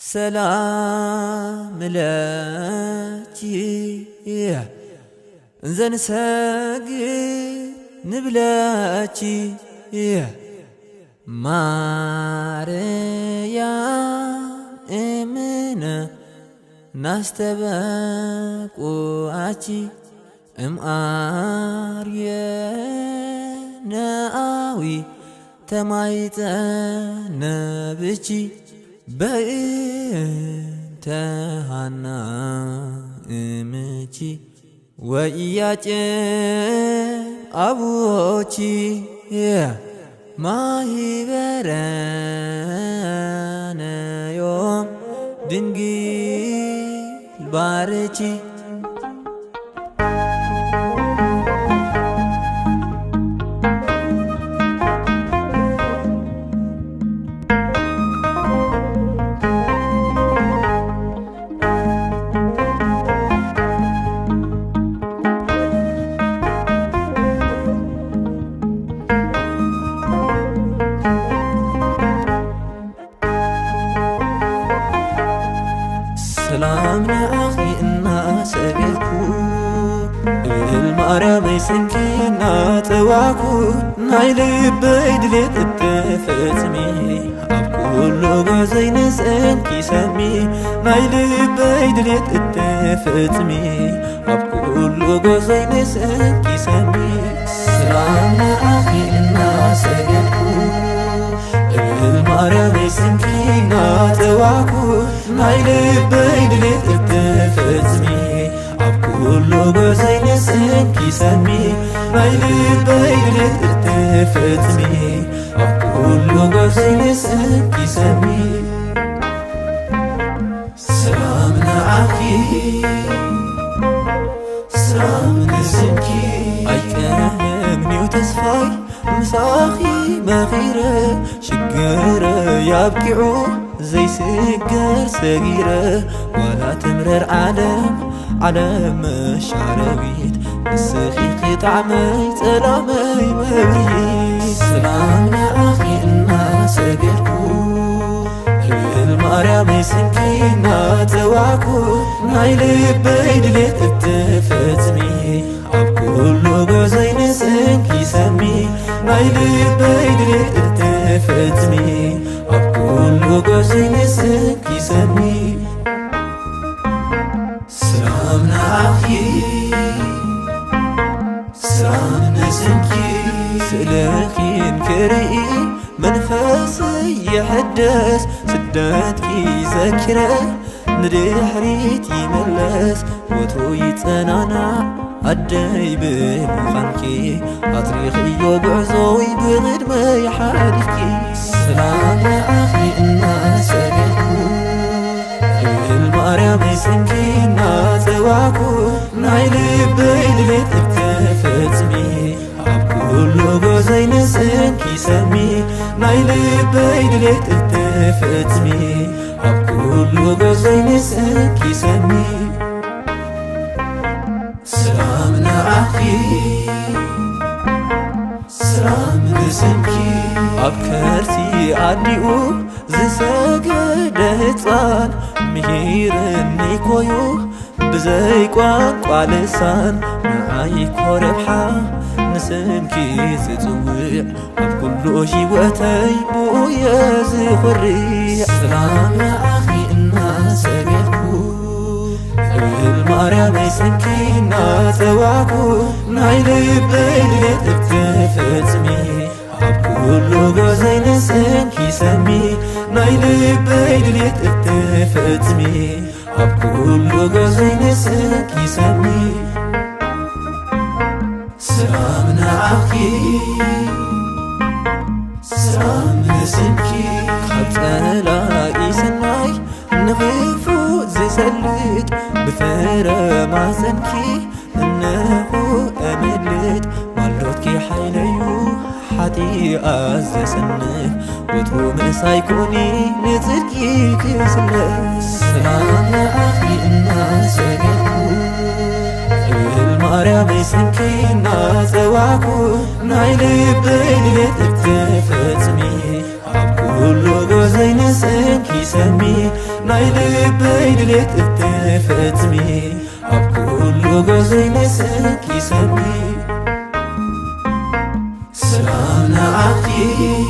سلام لكي زن ساقي نبلاكي ماريا امنا ناستبق واتي اريا ناوي تمايت نبتي بأنت هنا امتي وإياك أبوتي ما هي برانا يوم دنجي البارتي سلامنا أخي إنا سألكو المعرب يسنكينا تواكو نايلي بيدلت التفتمي أبكولو غزين سنكي سمي نايلي بيدلت التفتمي أبكولو غزين سنكي سمي سلامنا أخي إنا سألكو المعرب يسنكينا تواكو نايلي بيدلت التفتمي أبكولو غزين سنكي سمي نايلي بيدلت التفتمي أبكولو غزين سنكي سمي سلامنا أخي سلامنا سنكي أيكامني وتسفاي مساخي مغيرة شقرة يبكعو زي سجر صغيرة ولا تمرر عالم شعرويت مسخي طعمي سلامي مبيت سلامنا أخي إنا سجركو المريم يسنكينا تواكو نايلي بيدلت التفتمي أبكولو غزين سنكي سمي نايلي بيدلت التفتمي أبكولو غزين سنكي سمي سلامنا أخي سلامنا سنكي سلخي انكرئي منفسي يحدث سداتكي ذاكرة ندحريت يملس وترو يتنانا عدي بمخانكي أطريقي بعزوي بغدمي حالكي سلامنا أخي إنا سألكو المريم يسنكينا تواكو نايلي بيدلت التفتمي أبكولو غزين سنكي سمي نايلي بيدلت التفتمي أبكولو غزين سنكي سمي سلامنا أخي سلامنا سنكي أبكرتي عديو زساقد هتان مهيرني كويو بزي قواقع لسان معاي كوربحا نسنكي تزوع أبكلو جيوتي بويا زخري سلامنا أخي إنا سألكو المريم يسنكينا تواكو نايلي بيدلت التفتمي أبكولو غزين سنكي سمي نايلي بيدلت التفتمي أبكولو غزين سنكي سمي سلامنا أخي سلامنا سنكي خبتلاقي سناي نغفو زي سلت بفرة مع سنكي إنه أملت مالوتكي حيليو حتي أزسنف وترو مسايكوني نتركي كسلف سلامنا أخي إنا سألكو المريم يسنكينا تواكو نايلي بيدلت التفتمي أبكولو غزين سنكي سمي سمي نايلبي دليت التفتمي أبكل غزين سنكي سمي سلامنا عقي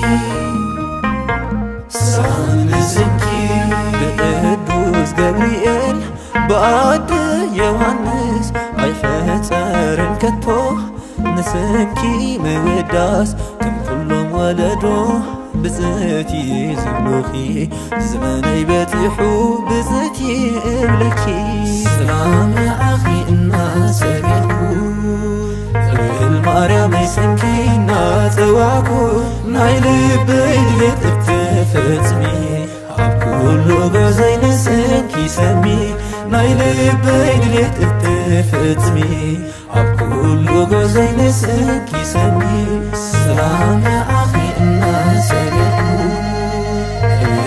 سلام زنكي بقدوس جبريل بعد يوحنس أي حتارن كتو نسنكي موداس كم كلهم ولدو بزتي زبلوخي زماني بتحو بزتي إبلكي سلام أخي الناس بيكو المريم يسنكي ناتواكو نايلبي دليت التفتمي عبكل غزين سنكي سمي نايلبي دليت التفتمي عبكل غزين سنكي سمي سلام أخي الناس بيكو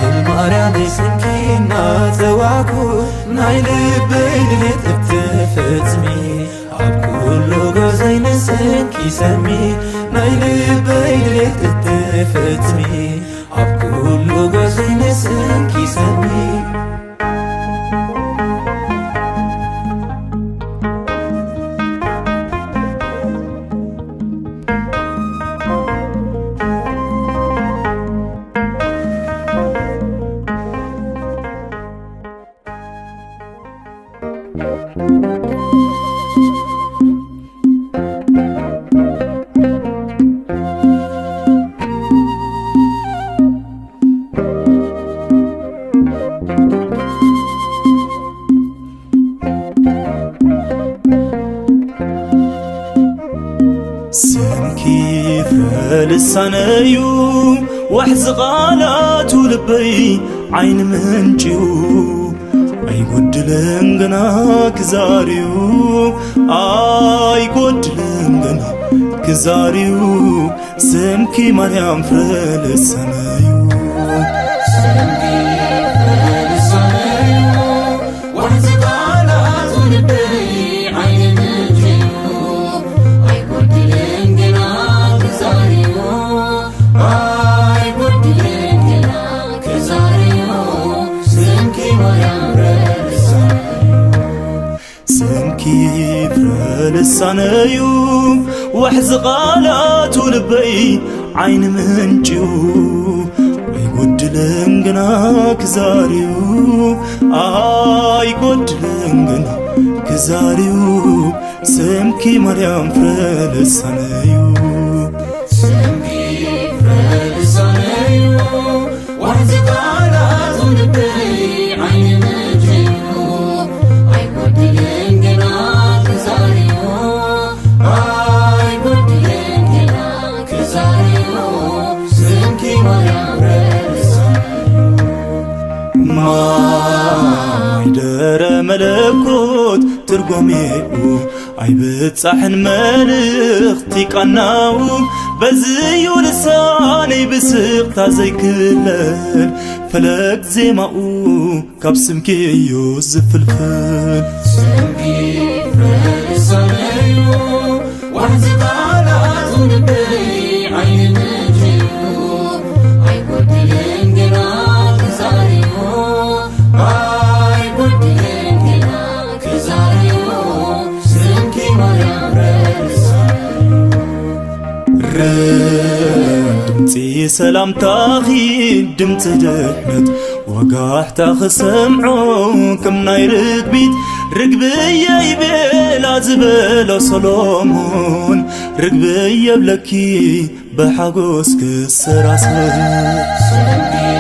المريم يسنكي ناتواكو نايلبي دليت التفتمي عبكل غزين سنكي سمي نايلبي دليت التفتمي عبكل غزين سنكي سمي سنكي فلسانيو وحز غالات ولبي عين منجيو أي قدلن غنا كزاريو أي قدلن غنا كزاريو سنكي مريم فلسانيو سنكي فلسانيو وحز غالات ولبي عين منجيو أي قدلن غنا كزاريو أي قدلن غنا كزاريو سنكي مريم سنكي فلسانيو وحز غالات ولبي عين منجيو يقدلن غنا كزاريو يقدلن غنا كزاريو سنكي مريم فلسانيو سنكي فلسانيو وحز غالات ولبي عين منجيو أي قدلن غنا كزاريو أي قدلن غنا كزاريو سنكي مريم ما يدر ملكوت ترقميو أي بتصحن ملختي قناو بزيو لساني بسق تازي كلل فلك زي ماو كابسمكي يوزف الفل سنكي فلسانيو وحز غالات ولبي عين منجيو أي قدلن غنا كزاريو أي قدلن غنا كزاريو سنكي مريم دمتي سلام تاخي دمت دحمت وقاحتا خسمعو كم نايرك بيت رقبي يبلا زبلا صلومون رقبي يبلكي بحقوس كسراسل سنكي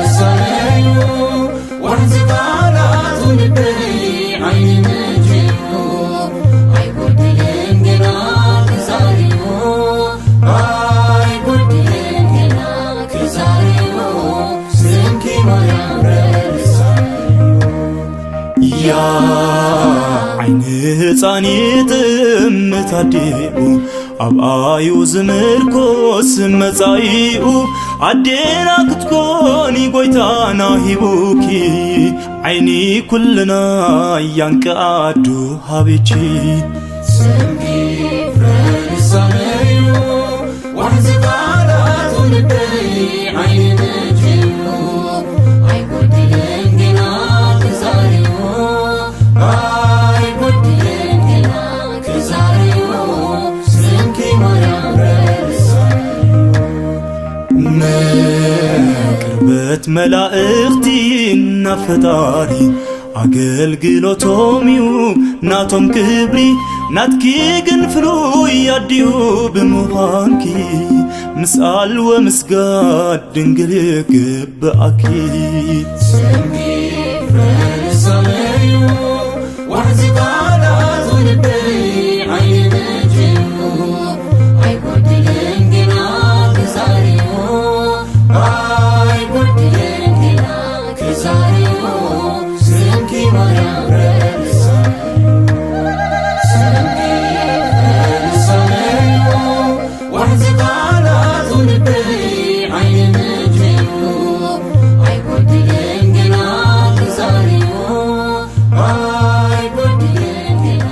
فلسانيو وحز غالات ولبي عين منجيو أي قدلن غنا كزاريو أي قدلن غنا كزاريو سنكي مريم يا عيني تصانيت متاديو أبايو زمركوس مزايو عدينا كتكوني قويتانا هيبوكي عيني كلنا ينكادو هابيتي سنكي فلسانيو وحز غالات ولبي عين منجيو أي መላእኽቲና ፈጣሪ አገልግሎቶሚዩ ናቶም ክብሪ ናትኪ ግን ፍሉይ ያድዩ ብምዃንኪ ምስአል ወምስጋድ ድንግል ይግብአኪ ስምኪ ፈሪሳዩ ወንዝ ቃላት ልበይ ዓይን መጅዩ አይጎድልን ግና ክዛሬዮ አይጎድልን ግና ክዛሬዮ ስምኪ ማርያም ፈሪሳዩ ስምኪ ፈሪሳዩ ወንዝ ቃላት ልበይ ዓይን መጅዩ አይጎድልን ግና ክዛሬዮ አይጎድልን ግና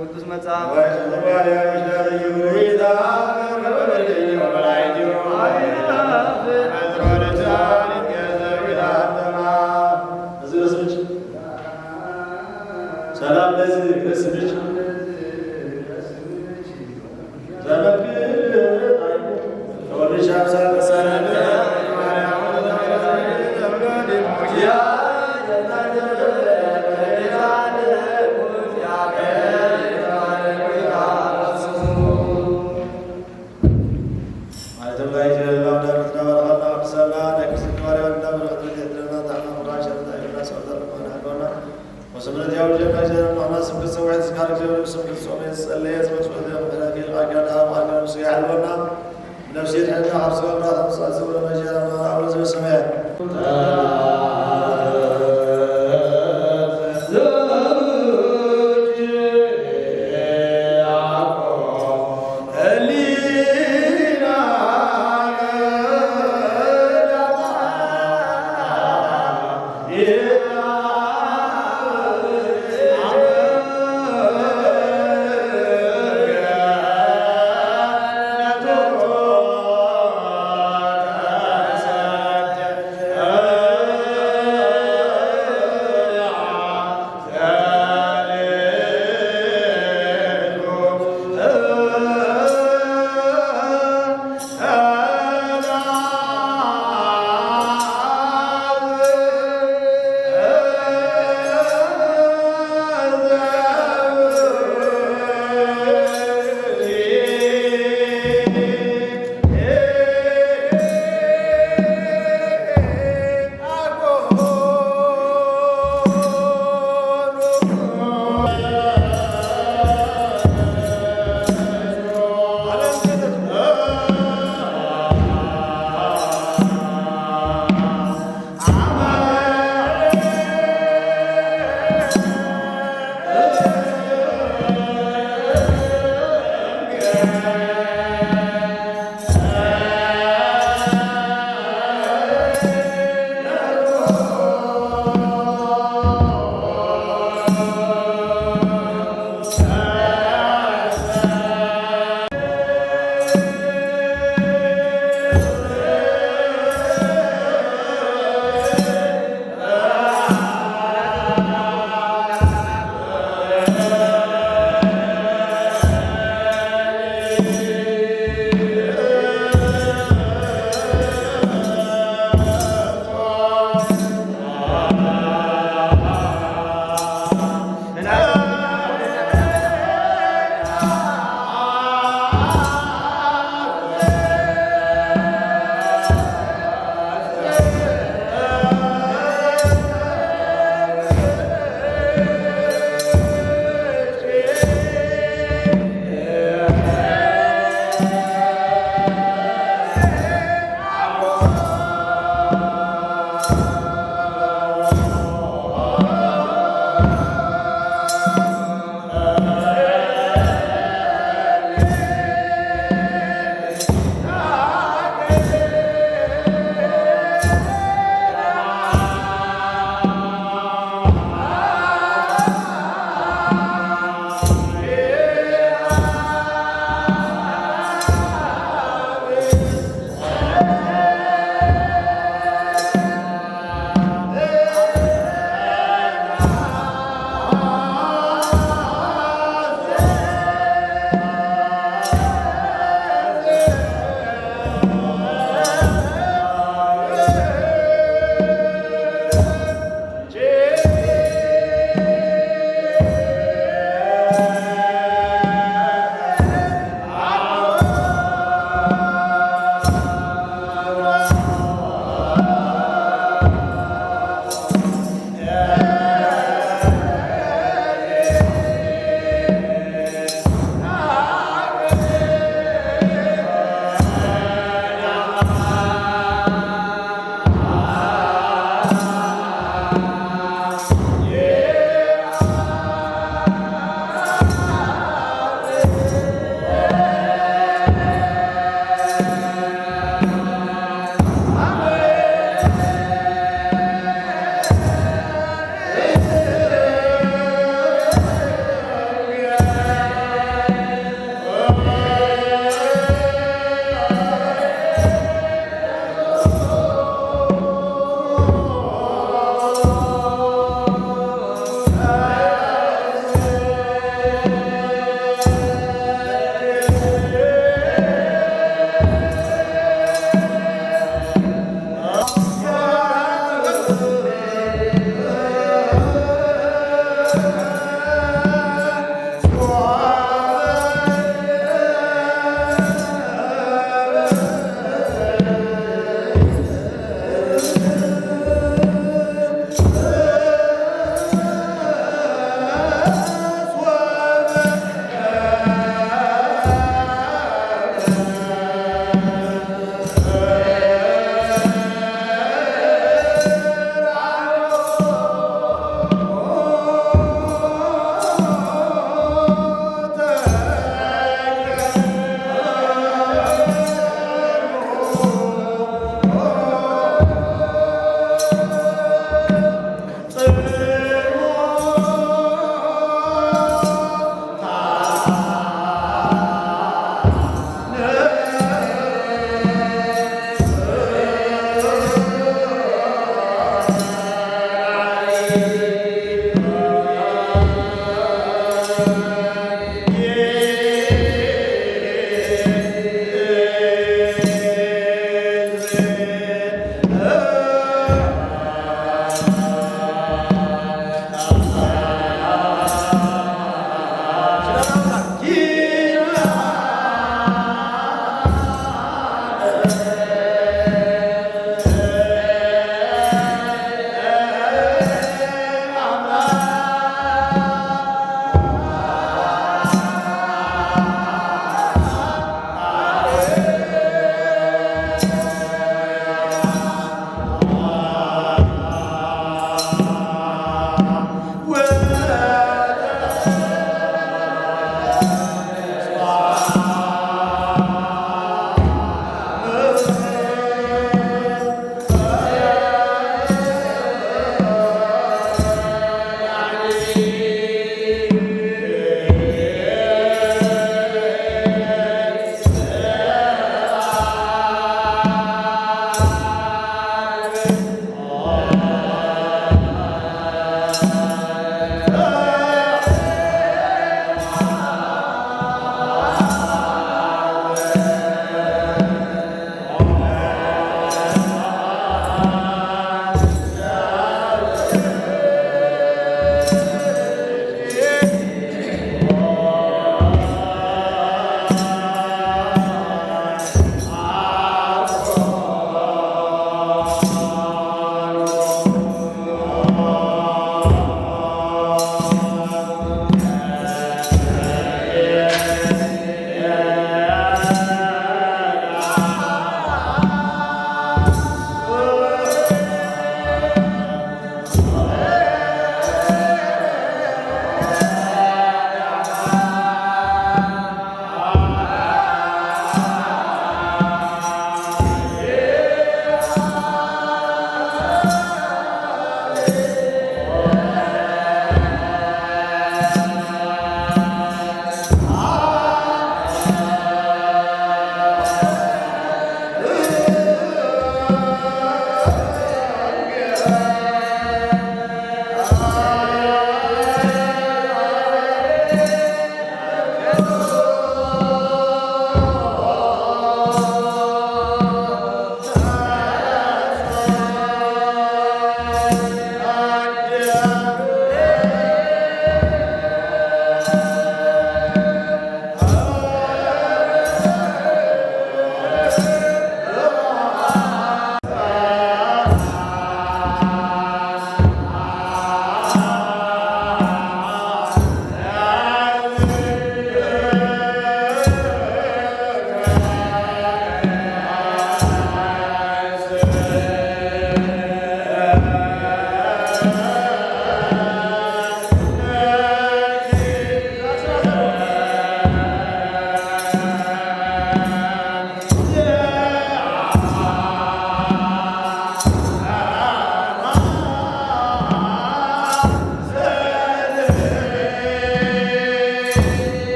ቅዱስ መጽሐፍ ሰላም ለዚህ ለስምሽ ወልሽ አብሳለ ሰላም نفسي الحين حفظ الله خمسة سورة مجيئة من أول زي السماء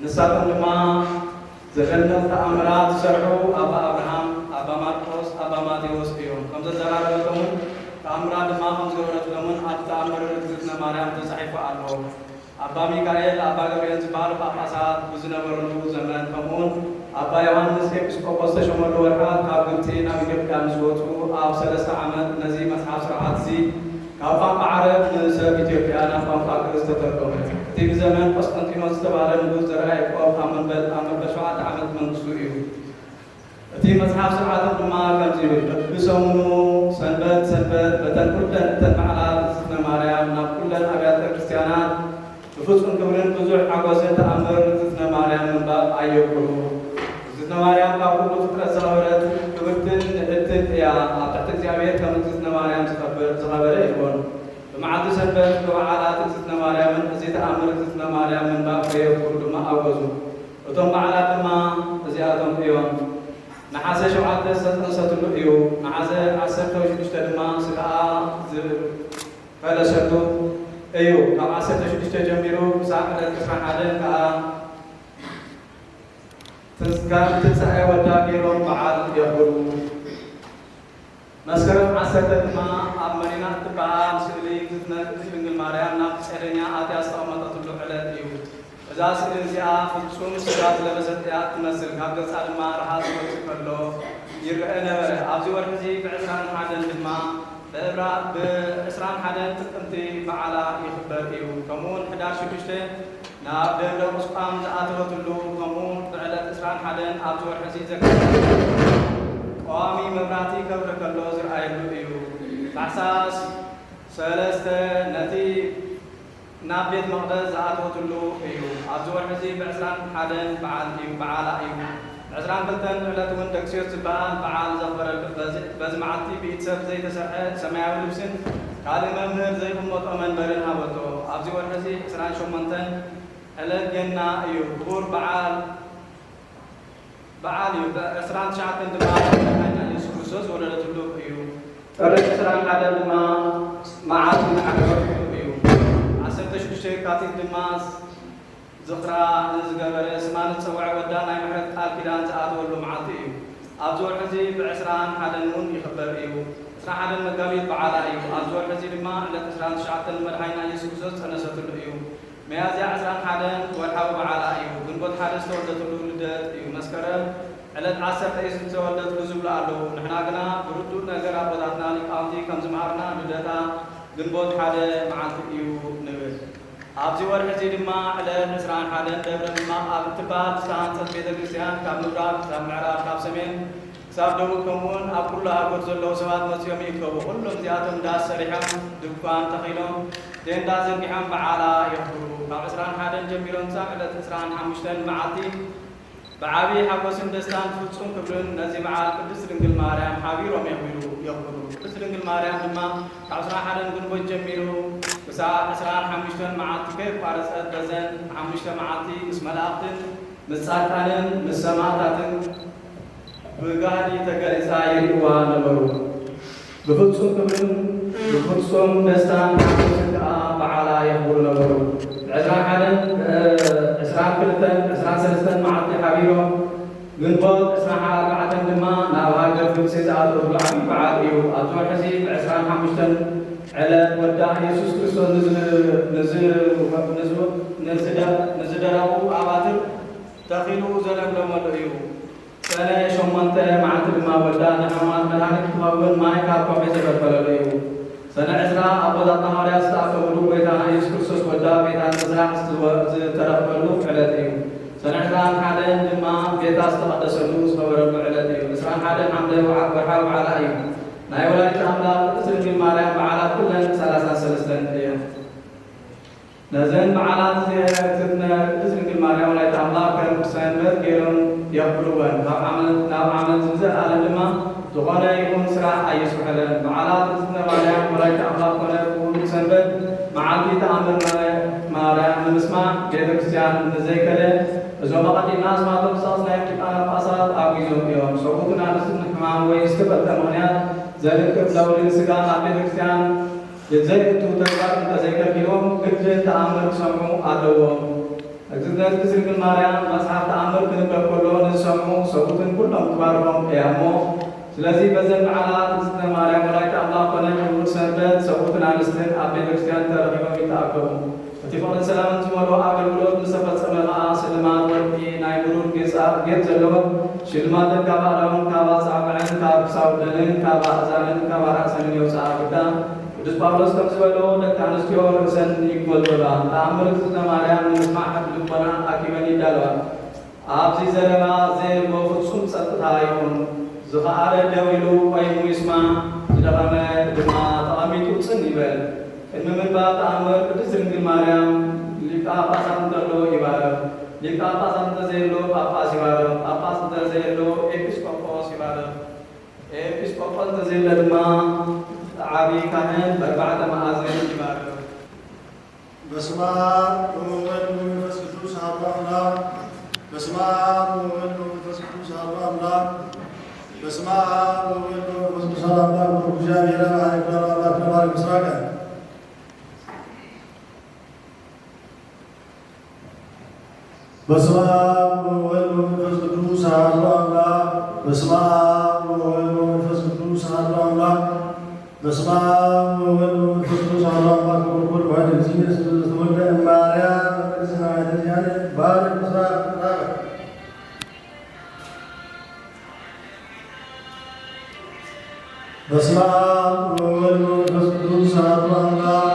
ንሳቶም ድማ ዘገነት ተኣምራት ዝሰርሑ ኣባ ኣብርሃም፣ ኣባ ማርቆስ፣ ኣባ ማቴዎስ እዮም። ከም ዘዘራረበቶምን ተኣምራት ድማ ከም ዝገበረትሎምን ኣብ ተኣምር እግዝእትነ ማርያም ተጻሒፉ ኣሎ። ኣባ ሚካኤል፣ ኣባ ገብርኤል ዝበሃሉ ጳጳሳት ብዝነበሩሉ ዘመን ከምኡውን ኣባ ዮሃንስ ኤጲስቆጶስ ተሾመሉ ወርሓት ካብ ግብፂ ናብ ኢትዮጵያ ምስ ወፁ ኣብ 3 ዓመት ነዚ መጽሓፍ ስርዓት እዚ ካብ ቋንቋ ዓረብ ንሰብ ኢትዮጵያ ናብ ቋንቋ ግዕዝ ተተርጎመ። እቲ ብዘመን ቆስጠንጢኖስ ዝተባህለ ንጉስ ዘርዓ ያዕቆብ ኣብ መንበል 7 ዓመት መንግስቱ እዩ። እቲ መጽሓፍ ስርዓቶም ድማ ከምዚ ይብል። ብሰሙኑ ሰንበት ሰንበት በተን ኩለን እተን በዓላት እግዝእትነ ማርያም ናብ ኩለን ኣብያተ ክርስቲያናት ብፍጹም ክብርን ብዙሕ ሓጎስን ተኣምር እግዝእትነ ማርያም ምንባብ ኣየብሉ። እግዝእትነ ማርያም ካብ ኩሉ ፍጥረት ዝኸበረት ክብርትን ንእትን እያ። ኣብ ትሕቲ እግዚአብሔር ከም እግዝእትነ ማርያም ዝኸበረ ይኾን። ብመዓልቲ ሰንበት ብበዓላት እግዝእትነ ማርያምን እዚ ተኣምር እግዝእትነ ማርያም ምንባብ ከየብሉ ድማ ኣወዙ። እቶም በዓላት ድማ እዚኣቶም እዮም። ነሓሰ 7 ዝተፀንሰትሉ እዩ። ነሓሰ 16 ድማ ስጋኣ ዝፈለሰሉ እዩ። ካብ 16 ጀሚሩ ክሳብ ዕለት 21 ከዓ ትንሣኤ ወዳ ገይሮም በዓል የኽብሩ። መስከረም 10 ድማ ኣብ መዲና ትበሃል ስእሊ ቅድስት ድንግል ማርያም ናብ ጸደኛ ኣትያ ዝተቐመጠትሉ ዕለት እዩ። እዛ ስእሊ እዚኣ ፍጹም ስጋ ዝለበሰት እያ ትመስል። ካብ ገጻ ድማ ረሃት ዝወፅእ ከሎ ይርአ ነበረ። ኣብዚ ወርሒ እዚ ብ21 ድማ ብ21 ጥቅምቲ በዓላ ይኽበር እዩ። ከምኡውን ሕዳር 6 ናብ ደብረ ቁስቋም ዝኣተወትሉ ከምኡውን ብዕለት 21 ኣብዚ ወርሒ እዚ ዘክብር ቀዋሚ መብራህቲ ከብሪ ከሎ ዝረኣየሉ እዩ። ታሕሳስ 3 ነቲ ናብ ቤት መቕደስ ዝኣተወትሉ እዩ። ኣብዚ ወርሒ እዚ ብ21 በዓላ እዩ። 22 ዕለት እውን ደክስዮት ዝበሃል በዓል ዘኽበረሉ በዚ መዓልቲ ብኢድ ሰብ ዘይተሰርሐ ሰማያዊ ልብስን ካልእ መምህር ዘይቕመጦ መንበርን ሃበቶ። ኣብዚ ወርሒ እዚ 28 ዕለት ገና እዩ። ክቡር በዓል እዩ። 29 ድማ ኢየሱስ ክርስቶስ ዝወለደትሉ እዩ። ጥሪ 21 ድማ መዓልቲ ዝዓረፈሉ እዩ። 16 የካቲት ድማ ዝኽራ ንዝገበረ ስማ ንዝፀውዐ ወዳ ናይ ምሕረት ቃል ኪዳን ዝኣተወሉ መዓልቲ እዩ። ኣብዚ ወርሒ እዚ ብ21 እውን ይኽበር እዩ። 21 መጋቢት በዓላ እዩ። ኣብዚ ወርሒ እዚ ድማ ዕለት 29 መድሓኒና ኢየሱስ ክርስቶስ ፀነሰትሉ እዩ። መያዝያ 11 ወርሓዊ በዓላ እዩ። ግንቦት 1 ዝተወለደትሉ ልደት እዩ። መስከረም ዕለት 10 እዩ ዝተወለደትሉ ዝብሉ ኣለዉ። ንሕና ግና ብርዱእ ነገር ኣቦታትና ሊቃውንቲ ከም ዝምሃርና ልደታ ግንቦት 1 መዓልቲ እዩ ንብል። ኣብዚ ወርሒ እዚ ድማ ዕለት 21 ደብረ ምጥማቕ ኣብ እትበሃል ዝተሃንፀት ቤተ ክርስቲያን ካብ ምብራቅ ክሳብ ምዕራብ ካብ ሰሜን ክሳብ ደቡብ ከምኡውን ኣብ ኩሉ ሃገር ዘለዉ ሰባት መፅኦም ይእከቡ። ኩሎም እዚኣቶም ዳስ ሰሪሖም ድንኳን ተኺሎም ቴንዳ ዘርጊሖም በዓላ የኽብሩ። ካብ 21 ጀሚሮም ክሳብ ዕለት 25 መዓልቲ ብዓብዪ ሓጎስን ደስታን ፍጹም ክብርን ነዚ በዓል ቅድስት ድንግል ማርያም ሓቢሮም የኽብሩ። ቅድስት ድንግል ማርያም ድማ ካብ 21 ግንቦት ጀሚሩ ክሳብ 25 መዓልቲ ከይቋረፀት በዘን 5 መዓልቲ ምስ መላእኽትን ምስ ጻድቃንን ምስ ሰማዕታትን ብጋዲ ተገሊፃ ይርእዋ ነበሩ። ብፍጹም ክብርን ብፍጹም ደስታን ሓጎስን ከዓ በዓላ የኽብሩ ነበሩ። ብ22 መዓልቲ ሓቢሮም ግንቦት 24 ድማ ናብ ሃገር ግብፂ ዝኣተወሉ ዓብዪ በዓል እዩ። ኣብዚ ወርሒ እዚ ብ25 ዕለት ወዳ ኢየሱስ ክርስቶስ ንዝደረቁ ኣባትር ተኺሉ ዘለምለመሉ እዩ። ሰነ 8 መዓልቲ ድማ ወዳ ንሕማማት መድሃኒት ክኸውን ማይ ካብ ከውሒ ዘፈልፈለሉ እዩ። ሰነ 20 ኣቦታትና ሐዋርያት ዝተኣከብሉ ጎይታና ኢየሱስ ክርስቶስ ወዳ ቤታ ምዝራቅ ዝተረኽበሉ ዕለት እዩ። ሰነ 21 ድማ ቤታ ዝተቐደሰሉ ዝኸበረሉ ዕለት እዩ። 21 ሓምለ ወርሓዊ በዓላ እዩ። ናይ ወላዲተ ኣምላክ ቅድስት ድንግል ማርያም በዓላት ኩለን 33 እየን። ነዘን በዓላት ቅድስት ድንግል ማርያም ወላዲተ ኣምላክ ከም ሰንበት ገይሮም የኽብርወን። ናብ ዓመት ዝዘኣለን ድማ ዝኾነ ይኹን ስራሕ ኣይስርሐለን። በዓላት ቅድስት ማርያም ወላዲተ ኣምላክ ኮነ ኩሉ ሰንበት መዓልቲ ተኣምር ማርያም ንምስማዕ ቤተ ክርስቲያን ንዘይከደ እዞም ኣቐዲምና ስማቶም ሳስ ናይ ሊቃነ ጳጳሳት ኣጉዞም እዮም። ሰብኡትን ኣንስትን ሕማም ወይ ዝተፈልጠ ምኽንያት ዘርክብ ለውድን ስጋ ኣብ ቤተ ክርስቲያን ዘይእቱ ተግባር እንተዘይከፊሎም ግድን ተኣምር ክሰምዑ ኣለዎም። እግዝእትነት ቅድስት ድንግል ማርያም መፅሓፍ ተኣምር ክንበብ ከሎ ንዝሰምዑ ሰብኡትን ኩሎም ትባርኾም እያ እሞ ስለዚ በዘን በዓላት ቅድስት ማርያም ወላዲተ ኣምላክ ኮነ ክቡር ሰንበት ሰብኡትን ኣንስትን ኣብ ቤተ ክርስቲያን ተረኺቦም ይተኣከቡ። እቲ ፍቕርን ሰላምን ዝመልኦ ኣገልግሎት ምስተፈፀመ ከዓ ስልማት ወርቂ ናይ ብሩር ጌጥ ዘለዎ ሽልማትን ካብ ኣእዳውን ካብ ኣጻብዕን ካብ ክሳውደንን ካብ ኣእዛንን ካብ ራእሰንን የውፅኣ ግዳ ቅዱስ ጳውሎስ ከም ዝበሎ ደቂ ኣንስትዮ ርእሰን ይጎልበላ ተኣምር ቅድስት ማርያም ንምስማዕ ልቦና ኣኪበን ይዳለዋ። ኣብዚ ዘረባ ዘየሎ ፍጹም ፀጥታ ይኹን። ዝኸኣለ ደው ኢሉ ቆይሙ ይስማዕ፣ ዝደኸመ ድማ ተቐሚጡ ፅን ይበል። ቅድሚ ምንባብ ተኣምር ቅድስት ድንግል ማርያም ሊቀ ጳጳሳት እንተሎ ይባረክ፣ ሊቀ ጳጳሳት እንተዘየሎ ጳጳስ ይባረክ፣ ጳጳስ እንተዘየሎ ኤጲስቆጶስ ይባረክ፣ ኤጲስቆጶስ እንተዘየለ ድማ ዓብዪ ካህን በ4 ማዕዘን ይባረክ። በስመ አብ ወወልድ ወመንፈስ ቅዱስ አሐዱ አምላክ። በስመ አብ ወወልድ ወመንፈስ ቅዱስ አሐዱ አምላክ። በስመ አብ ወወልድ ወመንፈስ ቅዱስ አሐዱ አምላክ። እግዚአብሔር አብ አምላክ ተባረክ ምስራቀ በስመ አብ ወወልድ ወመንፈስ ቅዱስ አሐዱ አምላክ። በስመ አብ ወወልድ ወመንፈስ ቅዱስ አሐዱ አምላክ። በስመ አብ ወወልድ ወመንፈስ ቅዱስ አሐዱ አምላክ ወወልድ ዋሕድ እግዚእነ ተወልደ እማርያም ቅድስት ቤተክርስቲያን ባርክ ምስራቅ በስመ አብ ወወልድ ወመንፈስ ቅዱስ አሐዱ አምላክ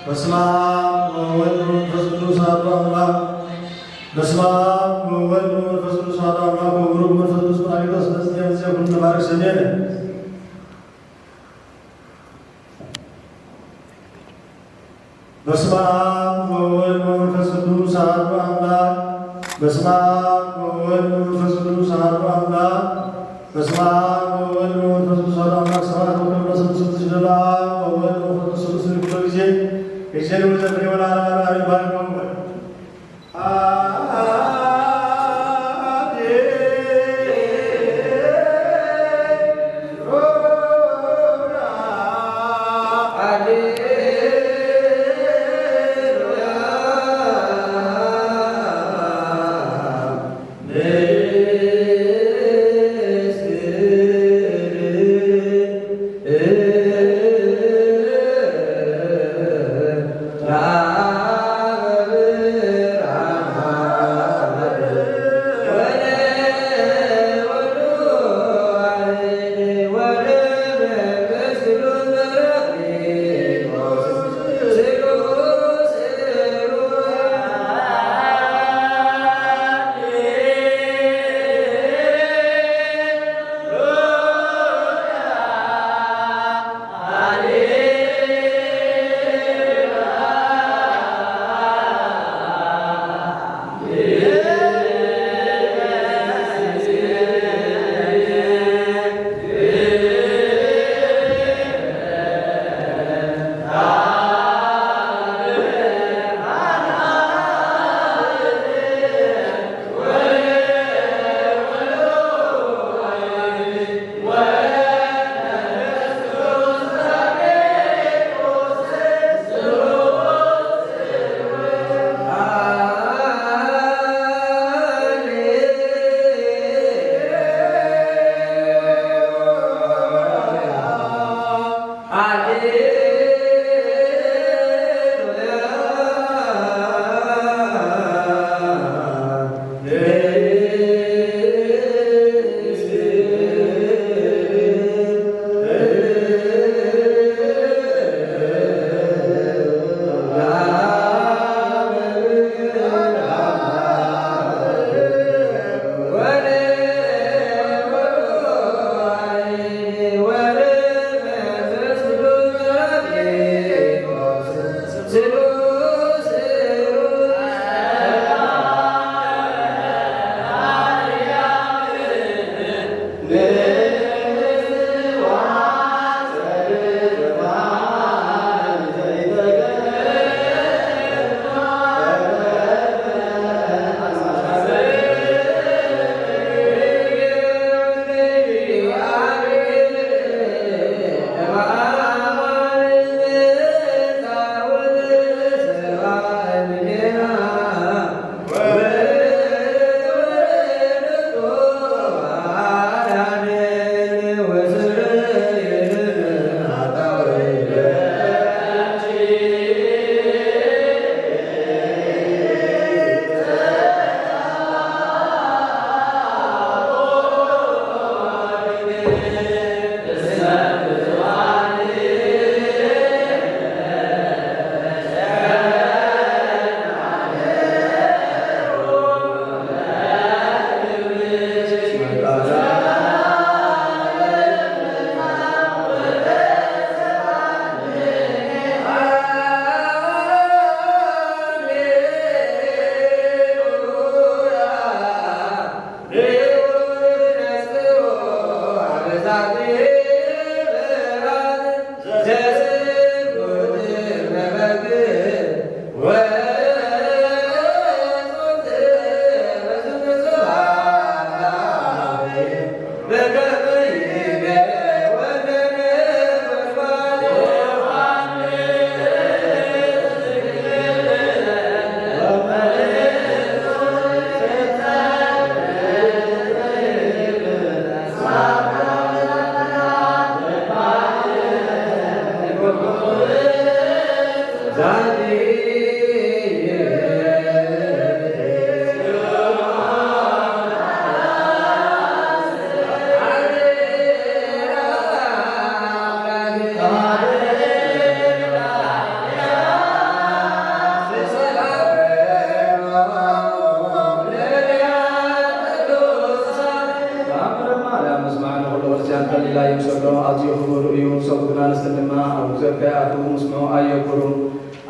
በስመ አብ ወወልድ ወመንፈስ ቅዱስ አሐዱ አምላክ በስመ አብ ወወልድ ወመንፈስ ቅዱስ አሐዱ አምላክ ወቡሩክ መንፈስ ቅዱስ ጳራቅሊጦስ በዚህ ጊዜ ሁሉ ተባረክ ሰሜን በስመ አብ ወወልድ ወመንፈስ ቅዱስ አሐዱ አምላክ በስመ አብ ወወልድ ወመንፈስ ቅዱስ አሐዱ አምላክ በስመ አብ ወወልድ ወመንፈስ ቅዱስ አሐዱ አምላክ ሰባት ወክብረ ስሉስ ሲደላ ወወልድ ወመንፈስ ቅዱስ ሁሉ ጊዜ እግዚአብሔር ወዘተ ይወላል አሜን ባርኮ Ah ላይ የሰሎ አዝዮ ክቡር እዩ ሰብኡትና ንስተድማ ኣብ ዘካያቱ ምስምዑ ኣየኩሩን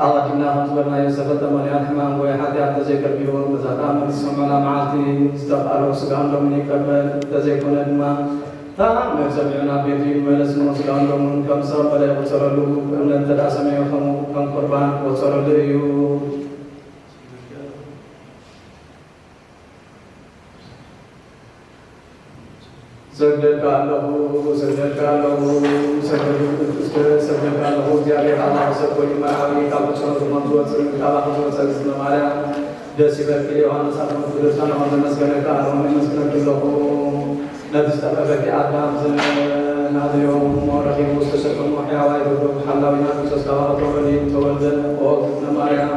ኣዋዲና ከምዝበልና ዝተፈጠ መንያን ሕማም ወይ ሓጢኣት ተዘይቀቢሉ መዛታ ምትሰምዑና መዓልቲ ዝተቃሎ ስጋን ሎምን ይቀበል ተዘይኮነ ድማ ታምር ሰሚዑና ቤቱ ይመለስ ንወስዳን ሎምን ከም ዝተቐበለ ይቁፀረሉ እምነት ተዳ ሰሚዑ ከምኡ ከም ቁርባን ክወፀረሉ እዩ ሰግደልካ ኣለኹ እግዚአብሔር አምላክ ሰጥቶኝ መርዓዊ ካብ ተሰነቱ ዝወፅእ ካባክ ዝወፀ ዝነ ማርያም ደስ ይበልክ ዮሃንስ አጥመቁ ድርሳን ሆን ዘመስገነካ አሮን መስገነክ ኣለኹ ነቲ ዝተቐበልኪ ኣዳም ዝናድዮ ረኺቡ ዝተሰቀሙ ሕያዋይ ርብ ሓላዊና ክርስቶስ ካባክ ተወዲ ተወልደ ኦ ዝነ ማርያም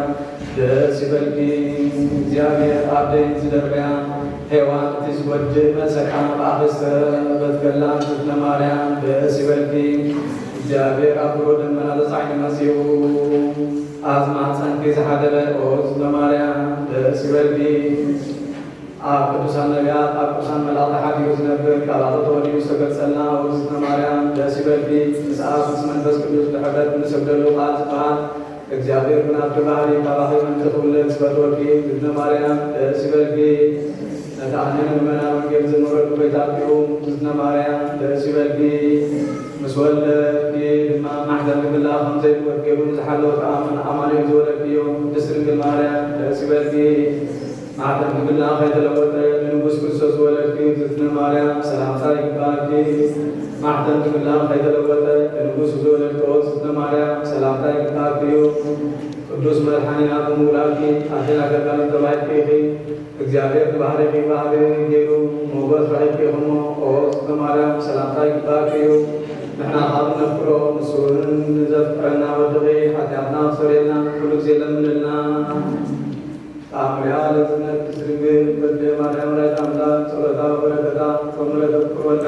ደስ ይበልኪ እግዚአብሔር ኣብ ደይን ዝደርበያ ሔዋን እቲ ዝወድእ መሰካ ብኣኽስተ በትከላ ዝነ ማርያም ደስ ይበልኪ እግዚአብሔር ኣብ ብሮ ደመና ተጻዒኑ መጺኡ ኣብ ማኅፀንኪ ዝሓደረ ኦ ዝነ ማርያም ደስ ይበልኪ ኣብ ቅዱሳን ነቢያት ኣብ ቅዱሳን መላእኽቲ ሓዲሩ ዝነብር ቃላቶ ተወዲኡ ዝተገልጸልና ኦ ዝነ ማርያም ደስ ይበልኪ ምስ ኣብ ምስ መንፈስ ቅዱስ ብሕብረት ንስግደሉ ቃል ዝበሃል እግዚአብሔር ግን ኣብቲ ባህሪ ካባኺ መንከትውልድ ዝበልወልኪ ዝነ ማርያም ደስ ይበልኪ ነታኣንን ምእመናን ወንጌል ዝኖረሉ ቤታቢኡ ዝነ ማርያም ደስ ይበልኪ ምስ ወለድኪ ድማ ማሕዘን ግብላ ከምዘይወርጌሉን ዝሓለወ ኣማኑኤል ዝወለድክዮ ቅድስት ድንግል ማርያም ደስ ይበልኪ ማሕዘን ግብላ ከይተለወጠ ንንጉስ ክርስቶስ ዝወለድኪ ዝነ ማርያም ሰላምታ ይግባእኪ ማሕዘን ግብላ ከይተለወጠ ንንጉስ ዝወለድክዮ ዝነ ማርያም ሰላምታ ይግባእክዩ ቅዱስ መድሓኒና ብምውላድኪ ኣንቴና ከጋሊት ተባሂልኪ እግዚአብሔር ባህሪ ባህሪ ገይሩ ሞገስ ረኺብኪ እሞ ኦ ዝነ ማርያም ሰላምታ ይግባእክዩ ንሕና ካብ ነፍቅሮ ንሱን ዘፍቅረና ወድኺ ሓጢኣትና ሰሪና ኩሉ ግዜ ለምንልና ተኣምሪያ ለዝነት ትስርግል በደ ማርያም ራይት ኣምላክ ጸሎታ በረከታ ከምረ ተፍቅሮና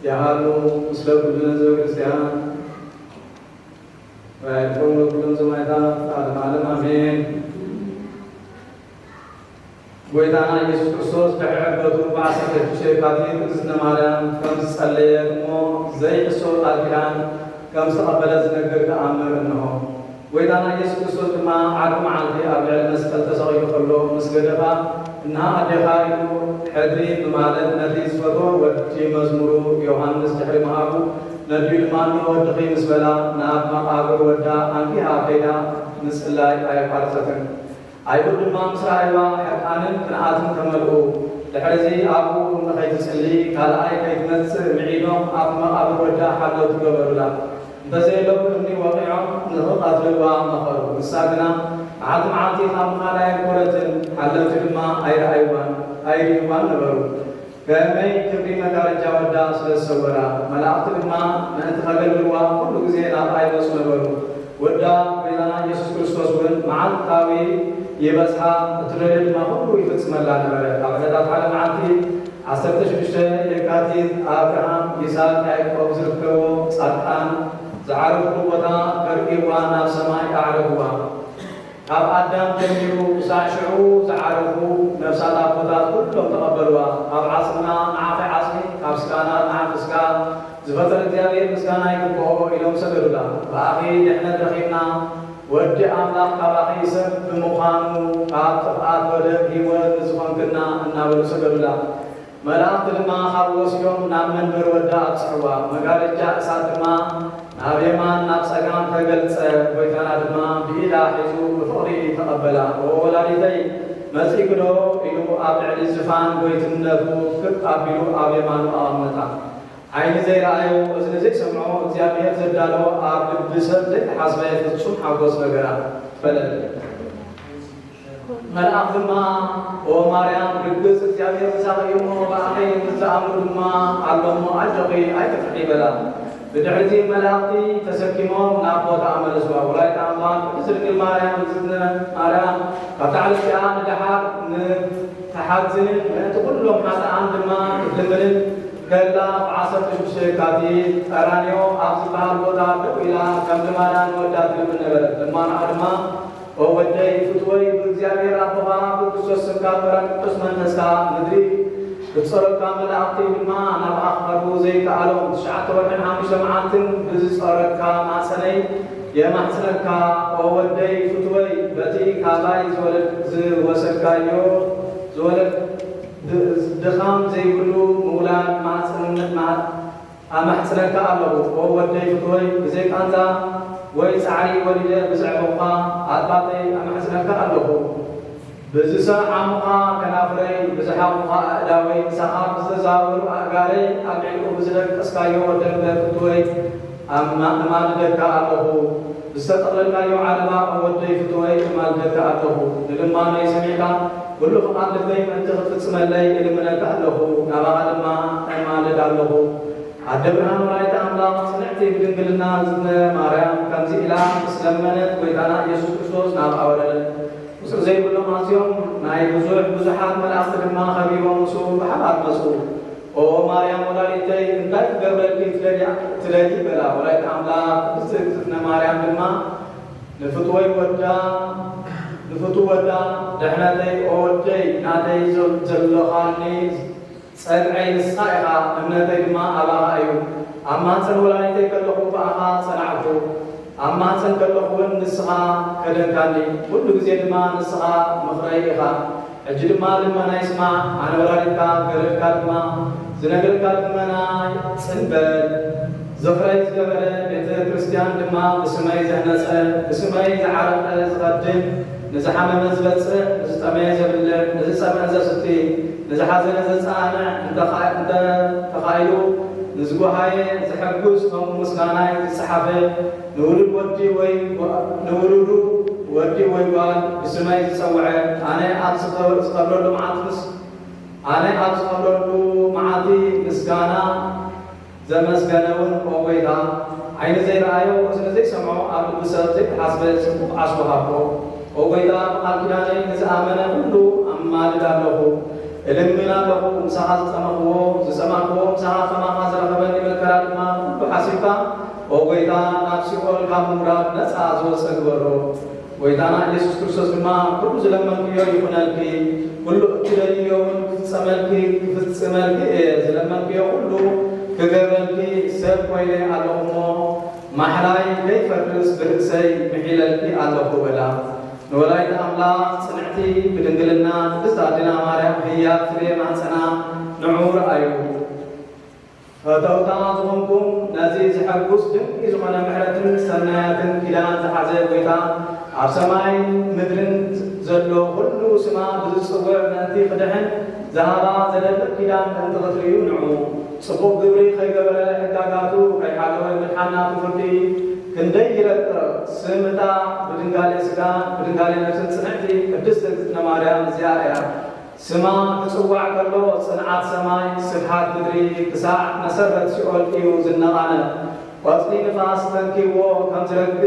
ያሃሉ ምስለ ኩልነ ህዝበ ክርስቲያን ወይድኩም ለኩሎም ሰማዕታ ዓለም ዓለም አሜን። ጎይታና ኢየሱስ ክርስቶስ ብሕዕበቱ ብዓሰርተ የካቲት እግዝእትነ ማርያም ከም ዝጸለየ እሞ ዘይሕሶ ቃል ኪዳን ከም ዝተቐበለ ዝነግር ተኣምር እንሆ ጎይታና ኢየሱስ ክርስቶስ ድማ ዓርቢ መዓልቲ ኣብ ልዕሊ መስቀል ተሰቒሉ ከሎ ምስ ገደፋ እና ኣዴኻ ኢሉ ሕድሪ ብማለት ነቲ ዝፈትዎ ወዲ መዝሙሩ ዮሃንስ ድሕሪ ምሃቡ ነድዩ ድማ ንወድኺ ምስ በላ ናብ መቓብር ወዳ ኣንኪሃ ከይዳ ምጽላይ ኣይቋርፀትን ኣይሁድ ድማ ምስ ረኣይዋ ሕርቃንን ቅንኣትን ተመልኡ ድሕሪዚ ኣብኡ ንኸይትጽሊ ካልኣይ ከይትመጽእ ምዒዶም ኣብ መቓብር ወዳ ሓለው ትገበሩላ እንተዘይለዉ እምኒ ወቂዖም ንኽቐትልዋ መኸሩ ንሳ ግና መዓልቲ መዓልቲ ካብ ምኻድ ኣይኮረትን ሓለውቲ ድማ ኣይረኣይዋን ኣይርዩዋን ነበሩ ከመይ ክብሪ መጋረጃ ወዳ ስለ ዝሰወራ መላእኽቲ ድማ ምእንቲ ከገልግልዋ ኩሉ ግዜ ናብ ኣይመፁ ነበሩ ወዳ ጎይታና ኢየሱስ ክርስቶስ እውን መዓልታዊ ይበጽሓ እትደልዮ ድማ ኩሉ ይፍጽመላ ነበረ ኣብ ዕለታት ሓደ መዓልቲ 16 የካቲት ኣብርሃም ይስሐቅ ያዕቆብ ዝርከቦ ጻድቃን ዝዓረፍሉ ቦታ ከርኢዋ ናብ ሰማይ ኣዕረግዋ ካብ ኣዳም ጀሚሩ ክሳብ ሽዑ ዝዓረፉ ነፍሳት ኣቦታት ኩሎም ተቐበልዋ ካብ ዓጽምና ንዓኸይ ዓጽሚ ካብ ስጋና ንዓኸ ስጋ ዝፈጠረ እግዚአብሔር ምስጋና ይግብኦ ኢሎም ሰገዱላ ብኣኺ ድሕነት ረኺብና ወዲ ኣምላኽ ካባኺ ሰብ ብምዃኑ ካብ ጥፍኣት ወደ ህይወት ንዝኾንክና እናበሉ ሰገዱላ መላእኽቲ ድማ ካብ ወሲዶም ናብ መንበር ወዳ ኣብጽሕዋ መጋረጃ እሳት ድማ ናብ የማን ናብ ጸጋም ተገልጸ ጎይታና ድማ ብኢዳ ሒዙ ብፍቕሪ ተቐበላ ወላዲተይ መጺግዶ ኢሉ ኣብ ልዕሊ ዝፋን ጎይትነቱ ክብ ኣቢሉ ኣብ የማኑ ኣቐመጣ ዓይኒ ዘይረኣዮ እዝኒ ዘይሰምዖ እግዚአብሔር ዘዳለዎ ኣብ ልቢ ሰብ ዘይተሓስበ ፍጹም ሓጎስ ነገራ ፈለለ መልአክ ድማ ኦ ማርያም ርግጽ እግዚአብሔር ምሳኺ እሞ ብኣኺ ዝኣምኑ ድማ ኣሎሞ ኣጨኺ ኣይትፍሒ በላ ብድሕሪቲ መላእኽቲ ተሰኪሞም ናብ ቦታ ኣመለስዋ ወላዲተ ኣምላክ ቅድስት ድንግል ማርያም እግዝእትነ ማርያም ካብቲ ዓለትኣ ንድሓር ንተሓዝንን ምእንቲ ኩሎም ሓጥኣን ድማ ክትልምንን ከላ ብ16 የካቲት ቀራንዮ ኣብ ዝበሃል ቦታ ደው ኢላ ከም ልማዳ ንወዳ ትልምን ነበረት ልማንዓ ድማ ኦ ወደይ ፍትወይ ብእግዚአብሔር ኣቦኻ ብክርስቶስ ስምካ በረን ቅዱስ መንፈስካ ምድሪ بتصرف كامل أعطي ما أنا بأخبره زي كألهم شعت ورحن عامش معاتن بتصرف كما سني يا محسنك وودي فتوي بتي كاباي زولد وسكايو زولد دخام زي كله مولان مع سنة مع محسنك ألو وودي فتوي زي كانزا ويسعي ولي بزعبوقا أطباطي محسنك ألو بزسا عمقا كنافري بزحامقا أداوي سخاب بزتزاور أقاري أمعيكو بزلك أسكايو ودن بفتوي أما لدك ألو بستقللنا يعلما أودي فتوي أما لدك ألو لما نيسميكا كل فقط لديم أنت تقسم اللي إلمنك ألو نبا لما أما لدالو عدبنا مرايت أملاق سنعتي بدنقلنا زدنا مريم كنزي إلى مسلمنت ويتانا يسوع كريستوس ناب أولد وصل زي كل ما سيوم ناي بزحات ملاك لما خبيبا مسوء بحبات مسوء او مريم ولدتي انت قبلك تلاقي بلا ولايت أملاق زدنا مريم لما لفتوي ودا دحنتي أودي نادي زلخاني سألعي نسخائها أمنتي ما أباها أيو أما سنولايتي كاللخو بأها سنعفو أما سنكاللخو النسخة كدنكاني كل جزيد ما نسخة مخريها أجل ما لما نسمع عن ولادك قررك لما زنقرك لما سنبل زفريز قبل بيت كريستيان لما بسمي زهنسة بسمي زعرق زغدم نزحام مزبط نزتميز بالله نزسمع زستي نزحازن زصانع انت تخايلو نزغو هاي زحقوس كم مسكاناي الصحابه نورد ودي وي نورد ودي وي قال بسمي يسوع انا اصبر له معاتس انا اصبر له معاتي مسكانا زمسكنون اويدا عين زي رايو زي سمعوا عبد بسرت حسب عصبها وبيدا قالكاني نزامنا كله اما لدالو إلمنا له مساحة سماوه زسماوه مساحة ما حصل خبرني بالكلام ما بحسيبا وبيدا نفسي والكامورا نسعى سكبرو ويدانا يسوع كريستوس ما كل زلمن كيو يفنالكي كل تريو سمالكي فتسمالكي زلمن كيو كله كجبلكي سب ويلي علىهمو محلاي كيف فرس برسي محيلكي علىه بلا نولايت أملاق سنعتي بدنقلنا بستادنا ماريم هي فري مانسنا نعور أيو فتوتا زغنكم نزيز حقوس دن إزغنا محرة سنات كدان زحزي بيتا عبسماي مدرن زلو كل سما بزصور نانتي فدحن زهرا زلل كدان انتغطريو نعو صفوق قبري خي قبل حقاقاتو خي حالوه الملحانا تفردي كندي يرقر سمتا بدنقالي سكان بدنقالي نفسن سنعتي قدست نماريام زياريا سما تسوع كله صنعات سماي سبحات مدري كساع نسرت سؤال كيو زنقانا واسطي نفاس تنكيو كم ترقب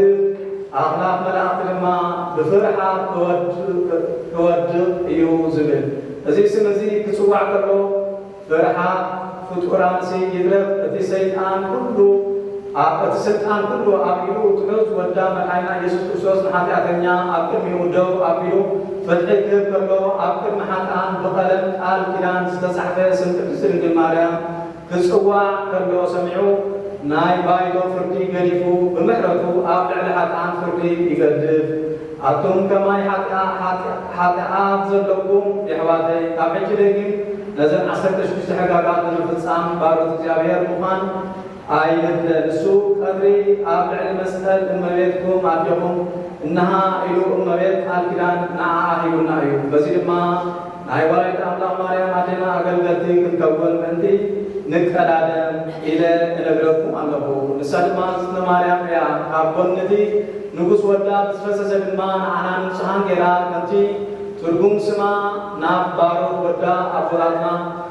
أخلاق ملاك لما بفرحة تود إيو زبل أزي سمزي تسوع كله فرحة فتوران سي يدرب أتي سيطان كله أتسلطان كله أبيلو تنوز ودا ملحينا يسوع كريستوس نحاتياتنيا أبكر ميودو أبيلو فتحي كله أبكر محاتان بقلم قال كيران ستسحفة سنت الماريام كسوا كله سمعوا ناي بايدو فردي قريفو بمحرتو أبلع لحاتان فردي يقدف أتون كماي حاتيات زلوكم يحواتي أبعج لكم لازم عسر تشكش حقاقات نفسام باروت جابير مخان آيات السوق قدري أبلع المسألة أمبيتكم أبيكم إنها إلو أمبيت الكلام نعاه يقولنا أيوه بزيد ما ناي ورايت أملا مريم أدينا أقل قلتي كنكول منتي نكالادم إلى نقرأكم الله نسأل ما زدنا مريم يا أبون ندي نقص ودا بسفسس بما أنا نسهان كرا كنتي ترجم سما ناب بارو ودا أبوراتنا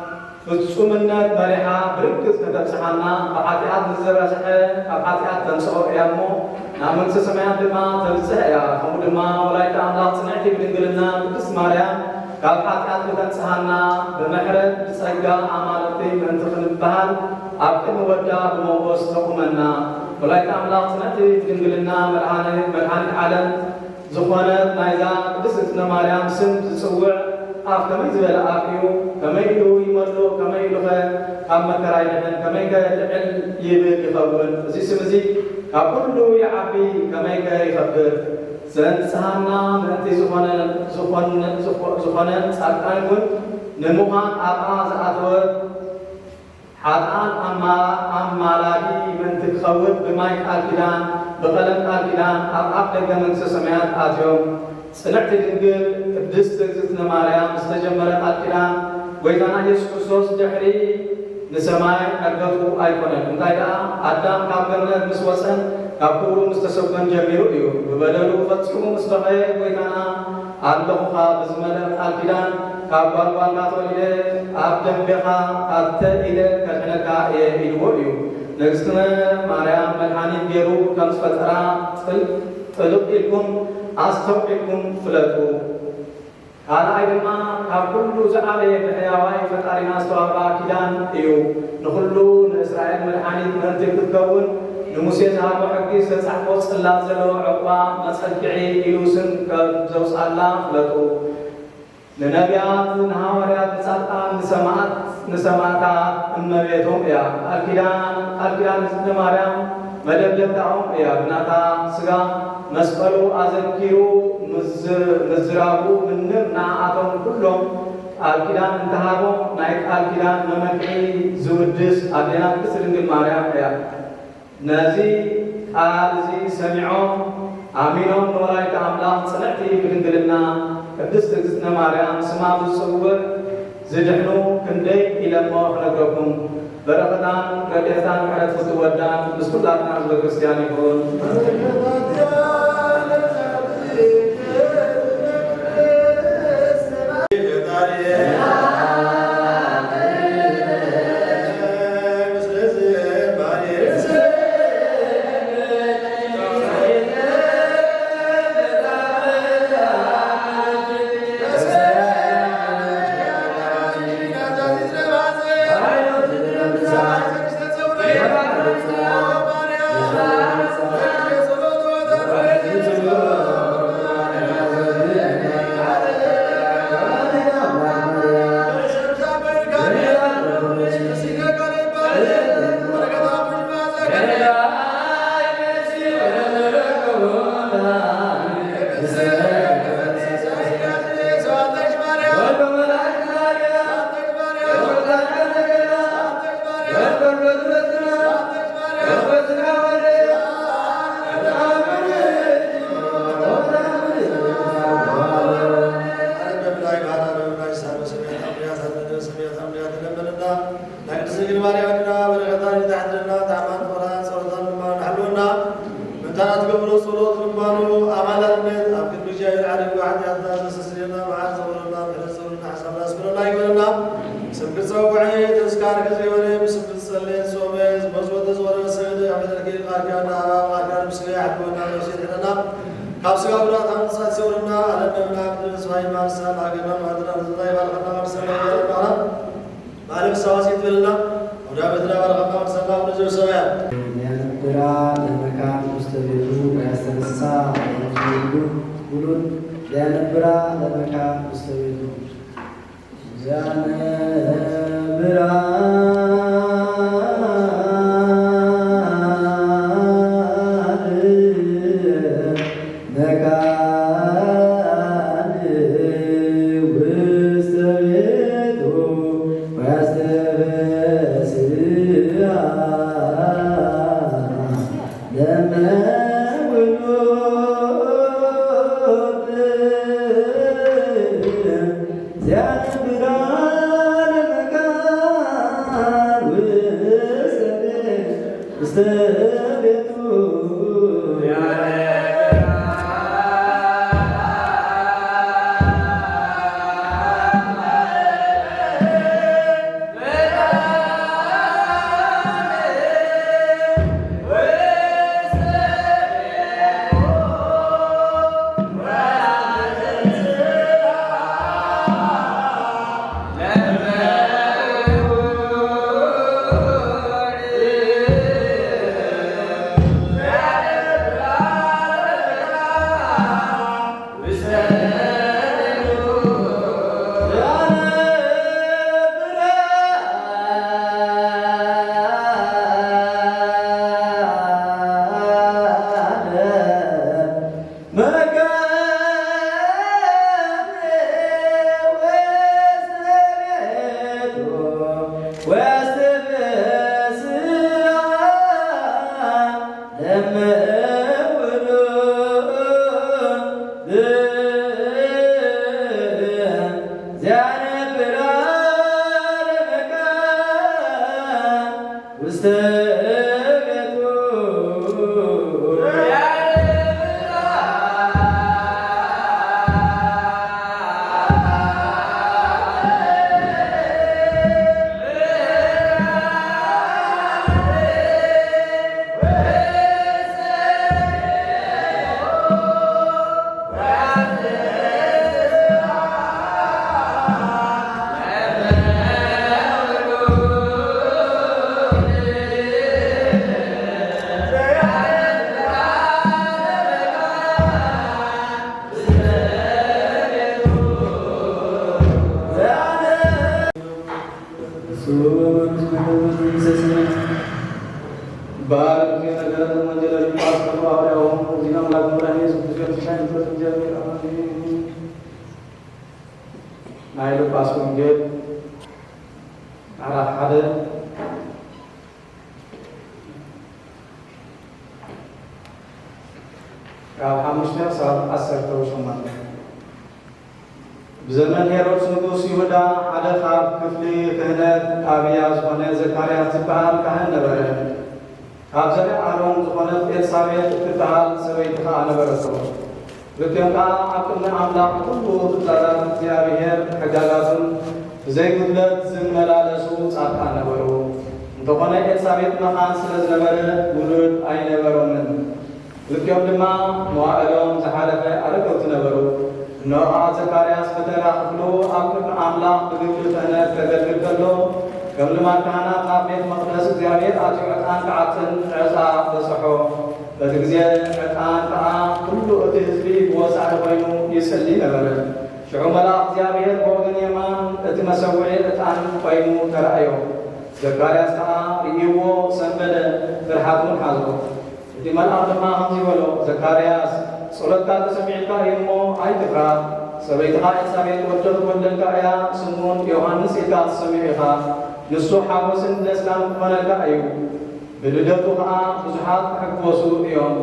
فسومنا مريحة بركز كتب سحنا بحاتيات نزرع سحة بحاتيات تنسو يامو نامن سسمعنا دما تلسه يا خمود دما ولايت أملاق سنعتي بدنقلنا بس مريم قال حاتيات تنسحنا بمحرد سجى عمالتي من تخنبهال أبكر ودا بموس تقومنا ولايت أملاق سنعتي بدنقلنا ملحان العالم زخانة نايزا بس مريم سن تسوع ኣፍ ከመይ ዝበለ ኣፍ እዩ ከመይ ኢሉ ይመሎ ከመይ ኢሉ ኸ ካብ መከራ ይድሕን ከመይ ከ ልዕል ይብል ይኸውን እዚ ስም እዚ ካብ ኩሉ ይዓቢ ከመይ ከ ይኸብር ዘንጽሃና ምእንቲ ዝኾነ ጻድቃን እውን ንምዃን ኣብኣ ዝኣተወት ሓጥኣን ኣማላዲ ምእንቲ ክኸውን ብማይ ቃል ኪዳን ብቐለም ቃል ኪዳን ኣብ ኣፍ ደገ መንግሥተ ሰማያት ኣትዮም ጽንዕቲ ድንግል ቅድስቲ እግዝእትነ ማርያም ዝተጀመረ ቃል ኪዳን ጎይታና ኢየሱስ ክርስቶስ ድሕሪ ንሰማይ ዕርገቱ ኣይኮነን እንታይ ደኣ ኣዳም ካብ ገነት ምስ ወፀን ካብ ክብሩ ምስ ተሰጎን ጀሚሩ እዩ ብበደሉ ፈጺሙ ምስ በኸየ ጎይታና ኣለኹኻ ብዝመለ ቃል ኪዳን ካብ ጓልጓልካ ተወሊደ ኣብ ደንቤኻ ኣብተ ኢለ ከሕነካ እየ ኢልዎ እዩ ንግሥትነ ማርያም መድኃኒት ገይሩ ከም ዝፈጠራ ጥልቕ ኢልኩም ኣስተውዒልኩም ፍለጡ ካልኣይ ድማ ካብ ኩሉ ዝዓበየ ብሕያዋይ ፈጣሪና ዝተዋህባ ኪዳን እዩ ንኩሉ ንእስራኤል መድኃኒት ምእንቲ ክትከውን ንሙሴ ዝሃቦ ሕጊ ዝተጻሕፎ ጽላት ዘለዎ ዕቑባ መጸጊዒ ኢሉ ስም ከም ዘውፅኣላ ፍለጡ ንነቢያት ንሃዋርያት ንጻድቃን ንሰማዕታት እመቤቶም እያ ቃል ኪዳን እግዝእትነ ማርያም መደብደብታኦም እያ ብናታ ስጋ መስቀሉ ኣዘኪሩ ምዝራቡ ምንም ንዓኣቶም ኩሎም ቃል ኪዳን እንተሃቦም ናይ ቃል ኪዳን መመልክዒ ዝውድስ ኣዴና ቅድስቲ ድንግል ማርያም እያ ነዚ ቃል እዚ ሰሚዖም ኣሚኖም ንወላዲተ ኣምላኽ ጽንዕቲ ብድንግልና ቅድስቲ እግዝእትነ ማርያም ስማ ብዝጽውዕ ዝድሕኑ ክንደይ ኢለሞ ክነግረኩም በረኸታን ረድኤታን ምሕረት ክትወዳን ምስ ኩላትና ህዝበ ክርስቲያን ይኹን ካብ ስጋ ጉዳት አንሳት ሲወርና አለምና ተስፋይ ማርሳል አገና ማድራ ዝታይ ባልቀና ማርሳል ማለም ሰዋሲት ብልና ወዳ በትራ ባልቀና ማርሳል ወደ ሰማያ ያንብራ ለመካን ሙስተቤቱ ያስተነሳ ሁሉን ያንብራ ለመካን ሙስተቤቱ ያንብራ ናይ ሉቃስ ወንጌል ምዕራፍ 1 ካብ 5 ክሳብ 18 ብዘመን ሄሮድስ ንጉስ ይሁዳ ሓደ ካብ ክፍሊ ክህነት ኣብያ ዝኾነ ዘካርያስ ዝበሃል ካህን ነበረ። ካብ ዘርአ ኣሮን ዝኾነት ኤልሳቤጥ እትበሃል ሰበይቲ ከዓ ነበረቶ። ልክም ከዓ ኣብ ቅድሚ ኣምላኽ ኩሉ ፍጥረታት እግዚአብሔር ሕግጋቱን ብዘይጉድለት ዝመላለሱ ጻድቃን ነበሩ። እንተኾነ ኤልሳቤጥ መኻን ስለ ዝነበረ ውሉድ ኣይነበሮምን። ልክም ድማ መዋዕሎም ዝሓለፈ ኣረገውቲ ነበሩ። እነሆ ዘካርያስ ፈተና ክፍሉ ኣብ ቅድሚ ኣምላኽ ብግብሪ ክህነት ከገልግል ከሎ ከም ልማድ ካህናት ኣብ ቤት መቕደስ እግዚአብሔር ኣትዩ ዕጣን ክዓፅን ዕፃ በፅሖ። በቲ ግዜ ዕጣን ከዓ ኩሉ እቲ ህዝቢ ብወፃኢ ኮይኑ ይጽሊ ነበረ። ሽዑ መልአክ እግዚአብሔር ብወገን የማን እቲ መሰውዒ ዕጣን ኮይኑ ተረኣዮ። ዘካርያስ ከዓ ርእይዎ ሰንበደ፣ ፍርሓት እውን ሓዞ። እቲ መልአክ ድማ ከምዚ በሎ፣ ዘካርያስ ጸሎትካ ተሰሚዕካ እዩ እሞ ኣይትፍራ። ሰበይትኻ ኤልሳቤጥ ወዶ ትወልደልካ እያ። ስሙን ዮሃንስ ኢልካ ትሰሚዑ ኢኻ። ንሱ ሓጎስን ደስታን ክኾነልካ እዩ። ብልደቱ ከዓ ብዙሓት ክሕጎሱ እዮም።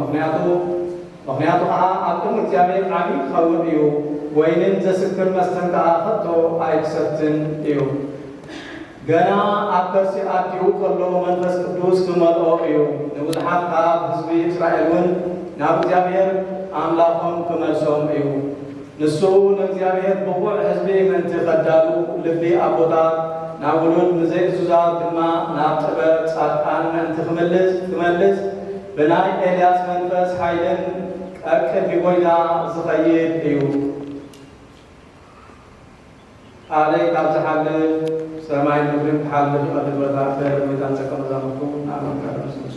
ምክንያቱ ከዓ ኣብ ቅድሚ እግዚአብሔር ዓብዪ ክኸውን እዩ። ወይንን ዘስክር መስተን ከዓ ከቶ ኣይክሰትን እዩ። ገና ኣብ ከርሲ ኣትዩ ከሎ መንፈስ ቅዱስ ክመልኦ እዩ። ንብዙሓት ካብ ህዝቢ እስራኤል እውን ናብ እግዚአብሔር ኣምላኾም ክመልሶም እዩ። ንሱ ንእግዚአብሔር ብቑዕ ህዝቢ ምንቲ ኸዳሉ ልቢ ኣቦታት ናብ ውሉድ ንዘይእዙዛት ድማ ናብ ጥበብ ጻድቃን ምእንቲ ክመልስ ብናይ ኤልያስ መንፈስ ሓይልን ቀቅድ ቢጎይታ ዝኸይድ እዩ። ቃለይ ካብ ዝሓልፍ ሰማይ ምድርን ክሓልፍ ይቐልል በታፈ ጎይታ ንፀቀም ዛምኩ ናመካረስንሱ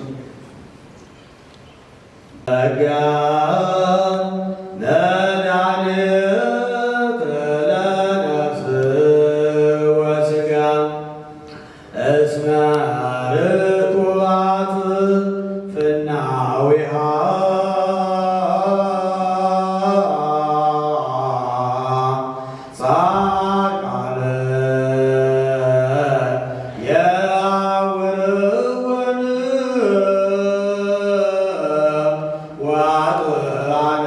ዋጥአነ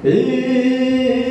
Hey